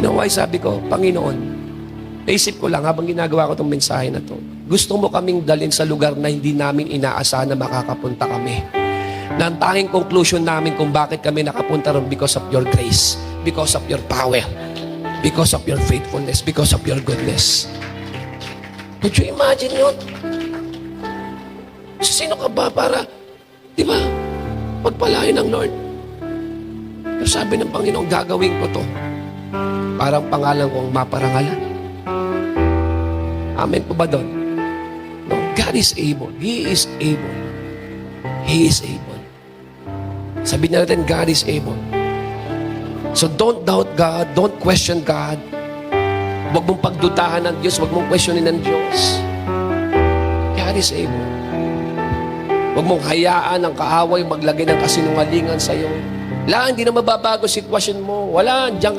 You know why? Sabi ko, Panginoon, naisip ko lang habang ginagawa ko itong mensahe na to, gusto mo kaming dalhin sa lugar na hindi namin inaasahan na makakapunta kami. Na ang tanging conclusion namin kung bakit kami nakapunta ron because of your grace, because of your power, because of your faithfulness, because of your goodness. Could you imagine yun? Sino ka ba para, di ba, pagpalain ng Lord? Pero sabi ng Panginoon, gagawin ko to. Parang pangalan kong maparangalan. Amen po ba doon? No, God is able. He is able. He is able. Sabihin natin, God is able. So don't doubt God. Don't question God. Huwag mong pagdudahan ng Diyos. Huwag mong questionin ng Diyos. God is able. Huwag mong hayaan ang kaaway maglagay ng kasinungalingan sa iyo. Wala, hindi na mababago sitwasyon mo. Wala, diyan ka na